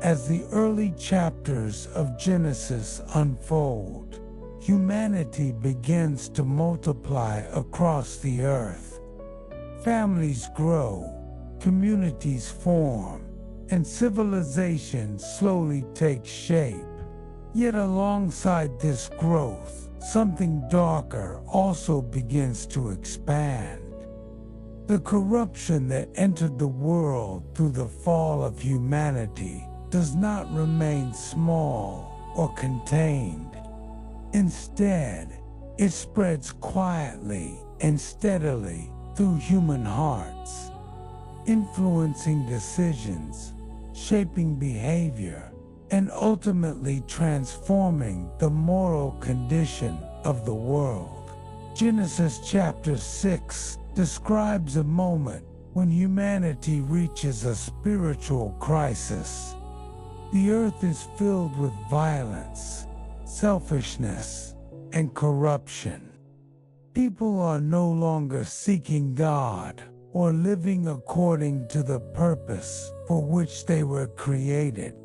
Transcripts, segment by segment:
As the early chapters of Genesis unfold, humanity begins to multiply across the earth. Families grow, communities form, and civilization slowly takes shape. Yet alongside this growth, something darker also begins to expand. The corruption that entered the world through the fall of humanity does not remain small or contained. Instead, it spreads quietly and steadily through human hearts, influencing decisions, shaping behavior, and ultimately transforming the moral condition of the world. Genesis chapter 6 describes a moment when humanity reaches a spiritual crisis. The earth is filled with violence, selfishness, and corruption. People are no longer seeking God or living according to the purpose for which they were created.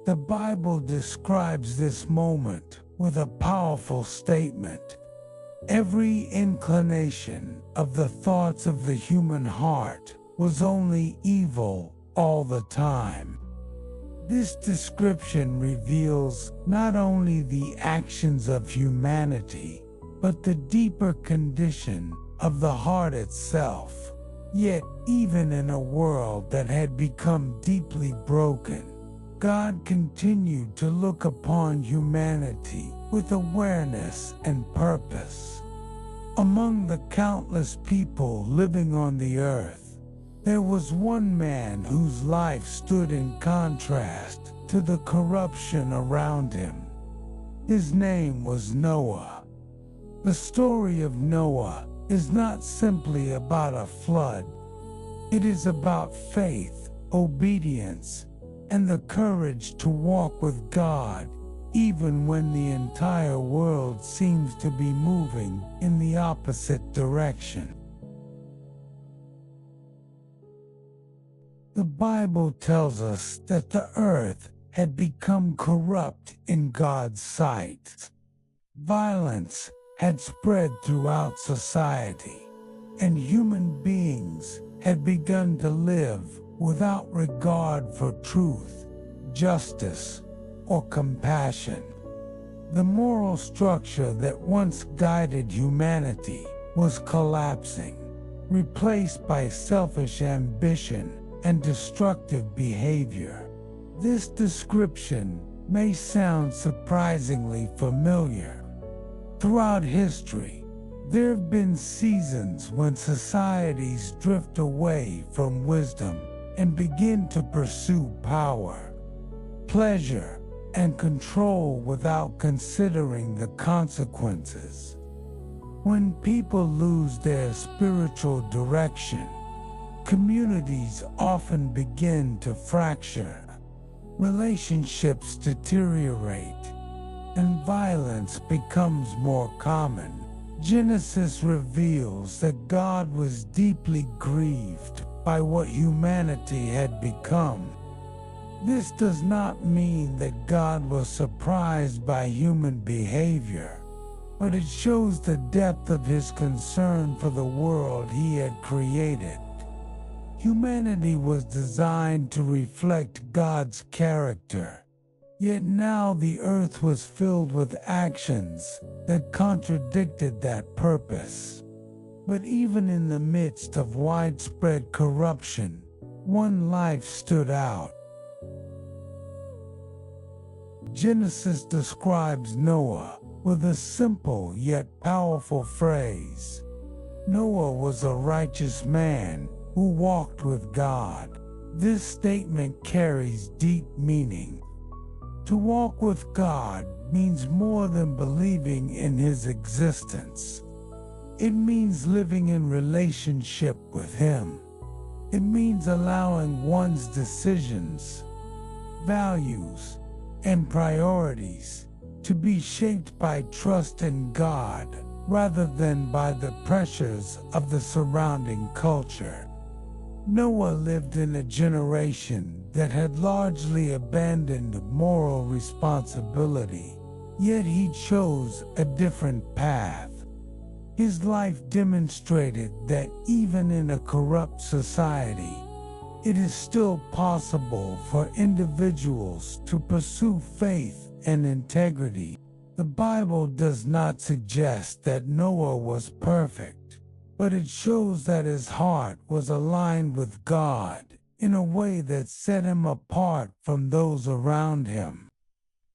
The Bible describes this moment with a powerful statement. Every inclination of the thoughts of the human heart was only evil all the time. This description reveals not only the actions of humanity, but the deeper condition of the heart itself. Yet, even in a world that had become deeply broken, God continued to look upon humanity with awareness and purpose. Among the countless people living on the earth, there was one man whose life stood in contrast to the corruption around him. His name was Noah. The story of Noah is not simply about a flood. It is about faith, obedience, and the courage to walk with God even when the entire world seems to be moving in the opposite direction. The Bible tells us that the earth had become corrupt in God's sight. Violence had spread throughout society, and human beings had begun to live without regard for truth, justice, or compassion. The moral structure that once guided humanity was collapsing, replaced by selfish ambition and destructive behavior. This description may sound surprisingly familiar. Throughout history, there have been seasons when societies drift away from wisdom and begin to pursue power, pleasure, and control without considering the consequences. When people lose their spiritual direction, communities often begin to fracture, relationships deteriorate, and violence becomes more common. Genesis reveals that God was deeply grieved by what humanity had become. This does not mean that God was surprised by human behavior, but it shows the depth of his concern for the world he had created. Humanity was designed to reflect God's character, yet now the earth was filled with actions that contradicted that purpose. But even in the midst of widespread corruption, one life stood out. Genesis describes Noah with a simple yet powerful phrase. Noah was a righteous man who walked with God. This statement carries deep meaning. To walk with God means more than believing in his existence. It means living in relationship with him. It means allowing one's decisions, values, and priorities to be shaped by trust in God rather than by the pressures of the surrounding culture. Noah lived in a generation that had largely abandoned moral responsibility, yet he chose a different path. His life demonstrated that even in a corrupt society, it is still possible for individuals to pursue faith and integrity. The Bible does not suggest that Noah was perfect, but it shows that his heart was aligned with God in a way that set him apart from those around him.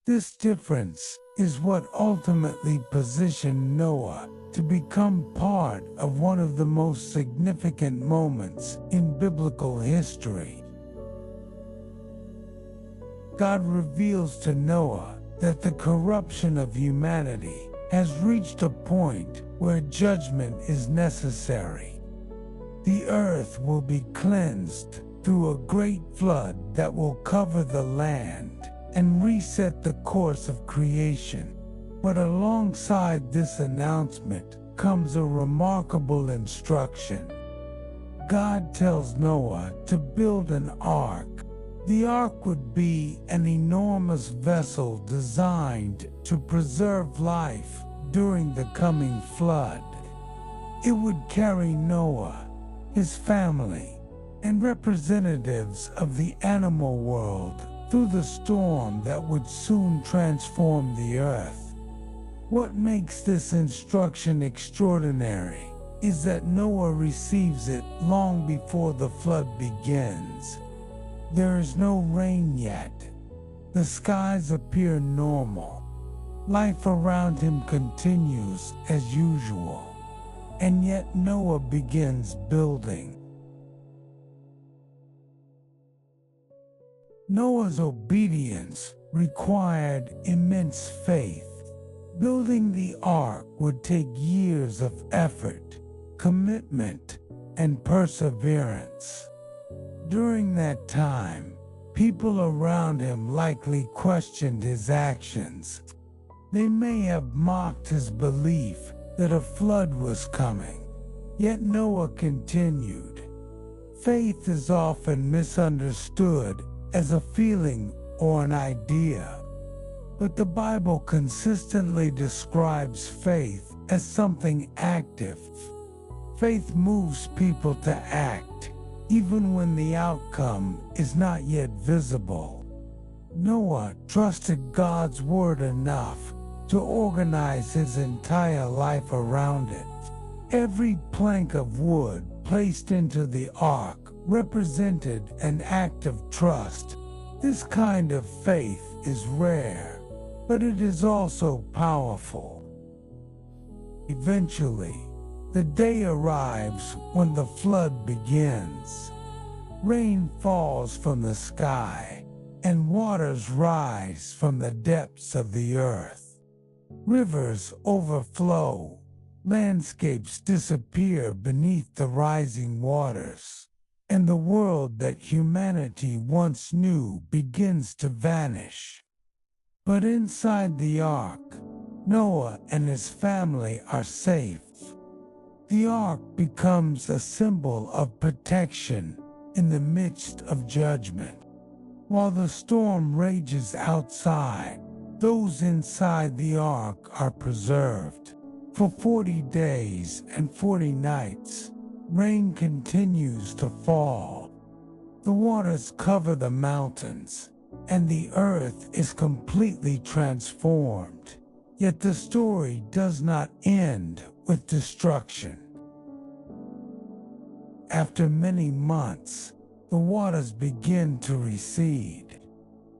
This difference is what ultimately positioned Noah to become part of one of the most significant moments in biblical history. God reveals to Noah that the corruption of humanity has reached a point where judgment is necessary. The earth will be cleansed through a great flood that will cover the land and reset the course of creation. But alongside this announcement comes a remarkable instruction. God tells Noah to build an ark. The ark would be an enormous vessel designed to preserve life during the coming flood. It would carry Noah, his family, and representatives of the animal world through the storm that would soon transform the earth. What makes this instruction extraordinary is that Noah receives it long before the flood begins. There is no rain yet. The skies appear normal. Life around him continues as usual. And yet Noah begins building. Noah's obedience required immense faith. Building the ark would take years of effort, commitment, and perseverance. During that time, people around him likely questioned his actions. They may have mocked his belief that a flood was coming. Yet Noah continued. Faith is often misunderstood as a feeling or an idea. But the Bible consistently describes faith as something active. Faith moves people to act, even when the outcome is not yet visible. Noah trusted God's word enough to organize his entire life around it. Every plank of wood placed into the ark represented an act of trust. This kind of faith is rare, but it is also powerful. Eventually, the day arrives when the flood begins. Rain falls from the sky, and waters rise from the depths of the earth. Rivers overflow, landscapes disappear beneath the rising waters, and the world that humanity once knew begins to vanish. But inside the ark, Noah and his family are safe. The ark becomes a symbol of protection in the midst of judgment. While the storm rages outside, those inside the ark are preserved. For 40 days and 40 nights, rain continues to fall. The waters cover the mountains, and the earth is completely transformed. Yet the story does not end with destruction. After many months, the waters begin to recede.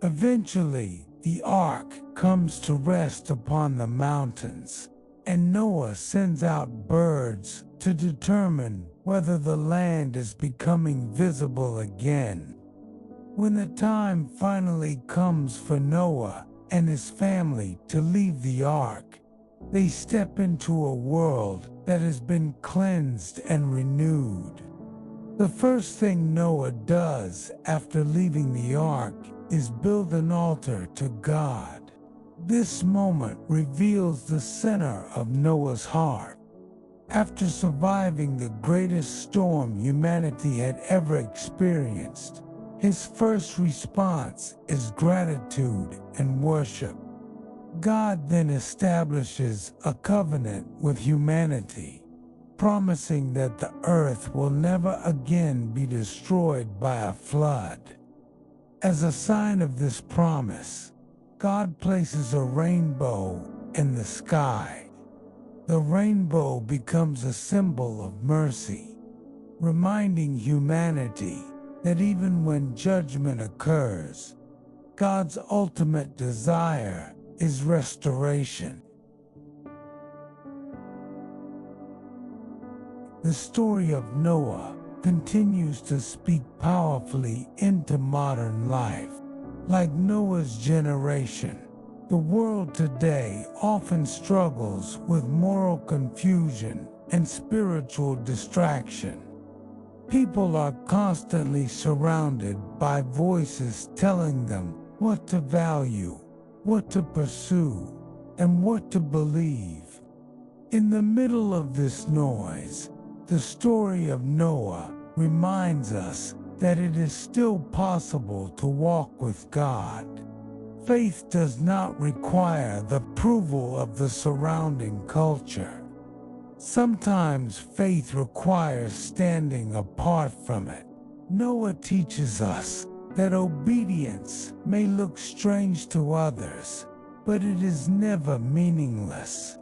Eventually, the ark comes to rest upon the mountains, and Noah sends out birds to determine whether the land is becoming visible again. When the time finally comes for Noah and his family to leave the ark, they step into a world that has been cleansed and renewed. The first thing Noah does after leaving the ark is build an altar to God. This moment reveals the center of Noah's heart. After surviving the greatest storm humanity had ever experienced, his first response is gratitude and worship. God then establishes a covenant with humanity, promising that the earth will never again be destroyed by a flood. As a sign of this promise, God places a rainbow in the sky. The rainbow becomes a symbol of mercy, reminding humanity that even when judgment occurs, God's ultimate desire is restoration. The story of Noah continues to speak powerfully into modern life. Like Noah's generation, the world today often struggles with moral confusion and spiritual distraction. People are constantly surrounded by voices telling them what to value, what to pursue, and what to believe. In the middle of this noise, the story of Noah reminds us that it is still possible to walk with God. Faith does not require the approval of the surrounding culture. Sometimes faith requires standing apart from it. Noah teaches us that obedience may look strange to others, but it is never meaningless.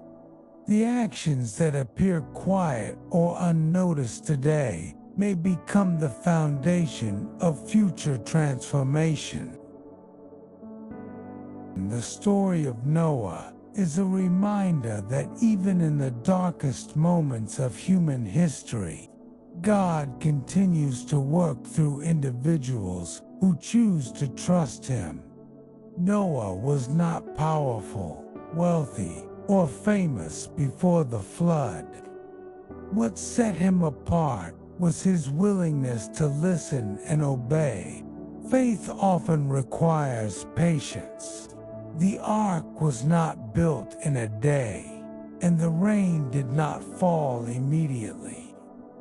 The actions that appear quiet or unnoticed today may become the foundation of future transformation. The story of Noah is a reminder that even in the darkest moments of human history, God continues to work through individuals who choose to trust Him. Noah was not powerful, wealthy, or famous before the flood. What set him apart was his willingness to listen and obey. Faith often requires patience. The ark was not built in a day, and the rain did not fall immediately.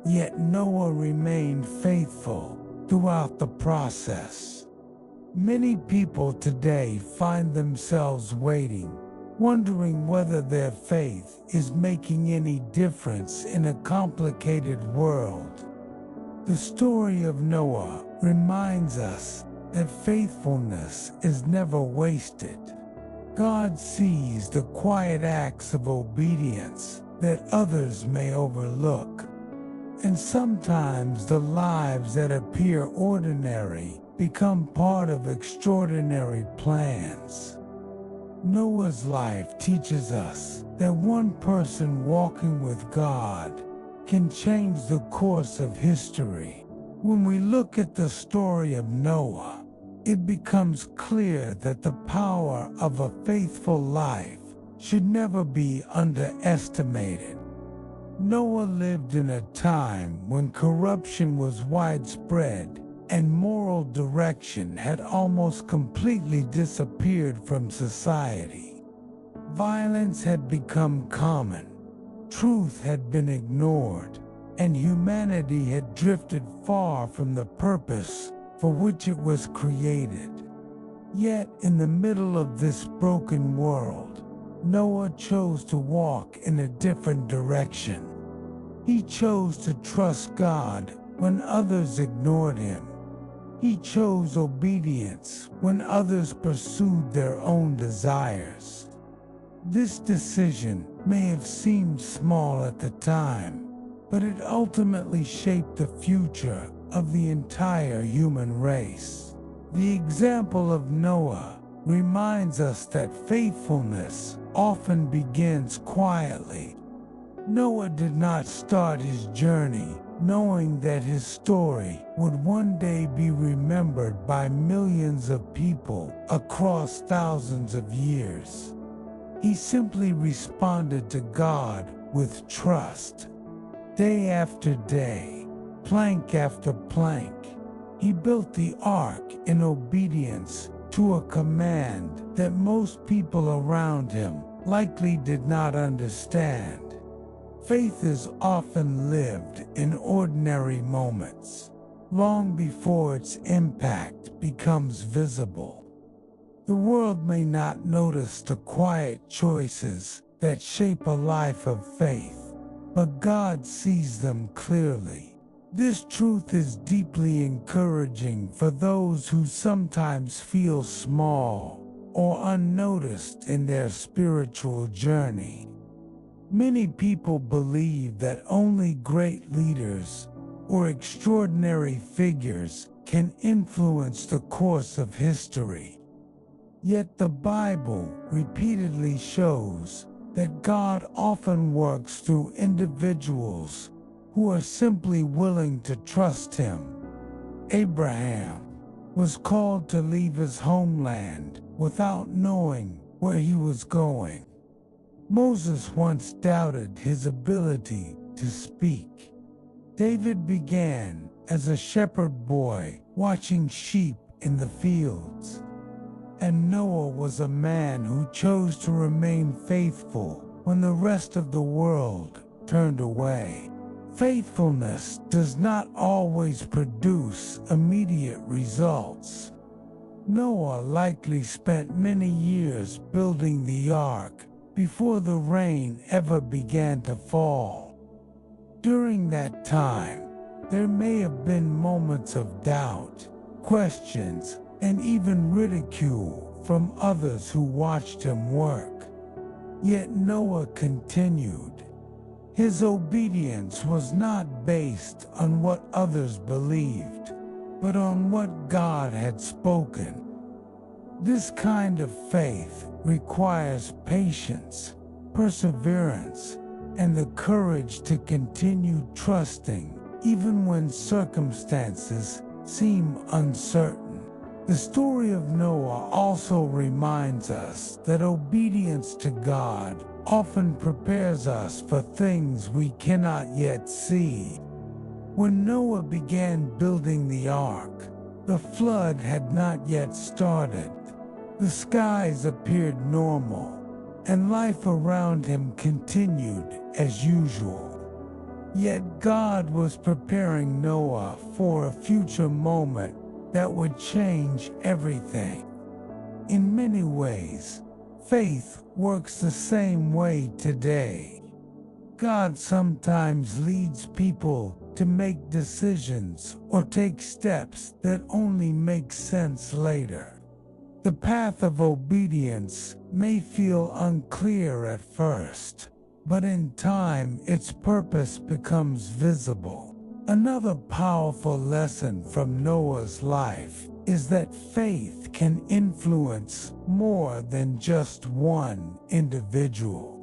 Yet Noah remained faithful throughout the process. Many people today find themselves waiting, wondering whether their faith is making any difference in a complicated world. The story of Noah reminds us that faithfulness is never wasted. God sees the quiet acts of obedience that others may overlook. And sometimes the lives that appear ordinary become part of extraordinary plans. Noah's life teaches us that one person walking with God can change the course of history. When we look at the story of Noah, it becomes clear that the power of a faithful life should never be underestimated. Noah lived in a time when corruption was widespread and moral direction had almost completely disappeared from society. Violence had become common, truth had been ignored, and humanity had drifted far from the purpose for which it was created. Yet, in the middle of this broken world, Noah chose to walk in a different direction. He chose to trust God when others ignored Him. He chose obedience when others pursued their own desires. This decision may have seemed small at the time, but it ultimately shaped the future of the entire human race. The example of Noah reminds us that faithfulness often begins quietly. Noah did not start his journey knowing that his story would one day be remembered by millions of people across thousands of years. He simply responded to God with trust. Day after day, plank after plank, he built the ark in obedience to a command that most people around him likely did not understand. Faith is often lived in ordinary moments, long before its impact becomes visible. The world may not notice the quiet choices that shape a life of faith, but God sees them clearly. This truth is deeply encouraging for those who sometimes feel small or unnoticed in their spiritual journey. Many people believe that only great leaders or extraordinary figures can influence the course of history. Yet the Bible repeatedly shows that God often works through individuals who are simply willing to trust Him. Abraham was called to leave his homeland without knowing where he was going. Moses once doubted his ability to speak. David began as a shepherd boy watching sheep in the fields. And Noah was a man who chose to remain faithful when the rest of the world turned away. Faithfulness does not always produce immediate results. Noah likely spent many years building the ark before the rain ever began to fall. During that time, there may have been moments of doubt, questions, and even ridicule from others who watched him work. Yet Noah continued. His obedience was not based on what others believed, but on what God had spoken. This kind of faith requires patience, perseverance, and the courage to continue trusting even when circumstances seem uncertain. The story of Noah also reminds us that obedience to God often prepares us for things we cannot yet see. When Noah began building the ark, the flood had not yet started. The skies appeared normal, and life around him continued as usual. Yet God was preparing Noah for a future moment that would change everything. In many ways, faith works the same way today. God sometimes leads people to make decisions or take steps that only make sense later. The path of obedience may feel unclear at first, but in time its purpose becomes visible. Another powerful lesson from Noah's life is that faith can influence more than just one individual.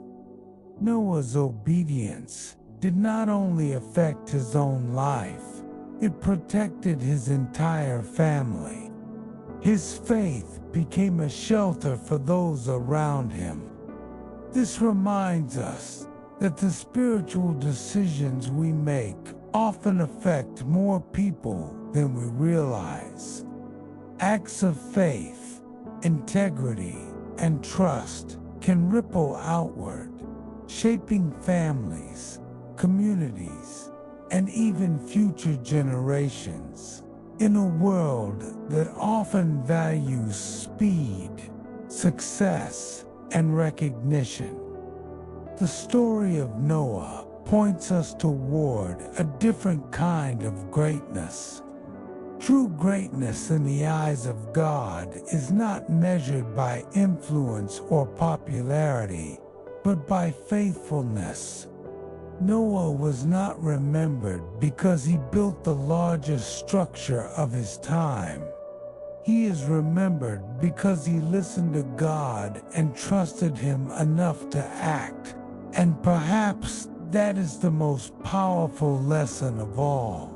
Noah's obedience did not only affect his own life, it protected his entire family. His faith became a shelter for those around him. This reminds us that the spiritual decisions we make often affect more people than we realize. Acts of faith, integrity, and trust can ripple outward, shaping families, communities, and even future generations. In a world that often values speed, success, and recognition, the story of Noah points us toward a different kind of greatness. True greatness in the eyes of God is not measured by influence or popularity, but by faithfulness. Noah was not remembered because he built the largest structure of his time. He is remembered because he listened to God and trusted Him enough to act. And perhaps that is the most powerful lesson of all.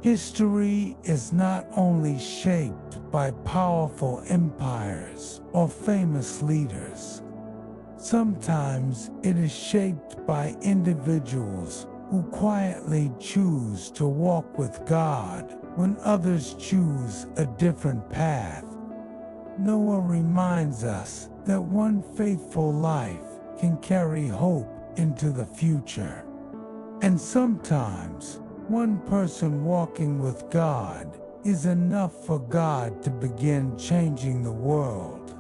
History is not only shaped by powerful empires or famous leaders. Sometimes it is shaped by individuals who quietly choose to walk with God when others choose a different path. Noah reminds us that one faithful life can carry hope into the future. And sometimes, one person walking with God is enough for God to begin changing the world.